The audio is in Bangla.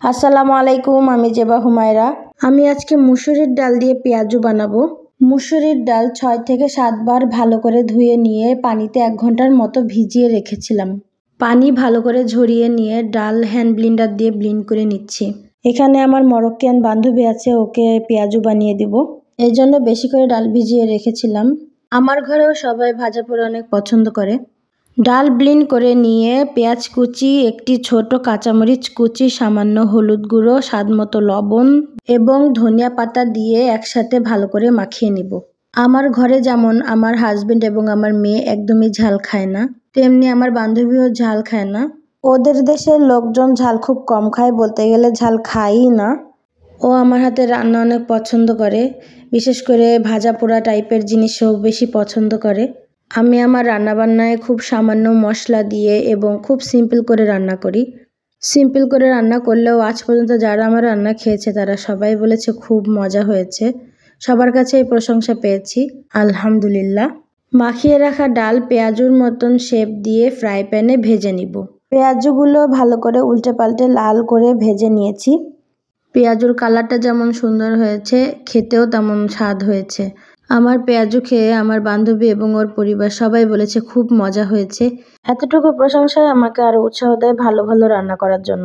আসসালামু আলাইকুম, আমি জেবা হুমায়রা। আমি আজকে মুসুরির ডাল দিয়ে পেঁয়াজু বানাবো। মুসুরির ডাল 6 থেকে 7 বার ভালো করে ধুয়ে নিয়ে পানিতে 1 ঘন্টার মতো ভিজিয়ে রেখেছিলাম। পানি ভালো করে ঝরিয়ে নিয়ে ডাল হ্যান্ড ব্লেন্ডার দিয়ে ব্লেন্ড করে নিচ্ছি। এখানে আমার মরক্কান বান্ধবী আছে, ওকে পেঁয়াজু বানিয়ে দিব। এই জন্য বেশি করে ডাল ভিজিয়ে রেখেছিলাম। আমার ঘরেও সবাই ভাজা পোড়া অনেক পছন্দ করে। ডাল ব্লেন্ড করে নিয়ে পেঁয়াজ কুচি, একটি ছোট কাঁচামরিচ কুচি, সামান্য হলুদ গুঁড়ো, স্বাদমতো লবণ এবং ধনিয়া পাতা দিয়ে একসাথে ভালো করে মাখিয়ে নিব। আমার ঘরে যেমন আমার হাজবেন্ড এবং আমার মেয়ে একদমই ঝাল খায় না, তেমনি আমার বান্ধবীও ঝাল খায় না। ওদের দেশের লোকজন ঝাল খুব কম খায়, বলতে গেলে ঝাল খায়ই না। ও আমার হাতে রান্না অনেক পছন্দ করে, বিশেষ করে ভাজা পোড়া টাইপের জিনিসও বেশি পছন্দ করে। আমি আমার রান্নাবান্নায় খুব সামান্য মশলা দিয়ে এবং খুব সিম্পল করে রান্না করি। সিম্পল করে রান্না করলেও আজ পর্যন্ত যারা আমার রান্না খেয়েছে তারা সবাই বলেছে খুব মজা হয়েছে। সবার কাছে এই প্রশংসা পেয়েছি, আলহামদুলিল্লাহ। মাখিয়ে রাখা ডাল পেঁয়াজুর মতন শেপ দিয়ে ফ্রাই প্যানে ভেজে নিব। পেঁয়াজুগুলো ভালো করে উল্টে পাল্টে লাল করে ভেজে নিয়েছি। পেঁয়াজুর কালারটা যেমন সুন্দর হয়েছে, খেতেও তেমন স্বাদ হয়েছে। আমার পেঁয়াজু খেয়ে আমার বান্ধবী এবং ওর পরিবার সবাই বলেছে খুব মজা হয়েছে। এতটুকু প্রশংসায় আমাকে আরো উৎসাহ দেয় ভালো ভালো রান্না করার জন্য।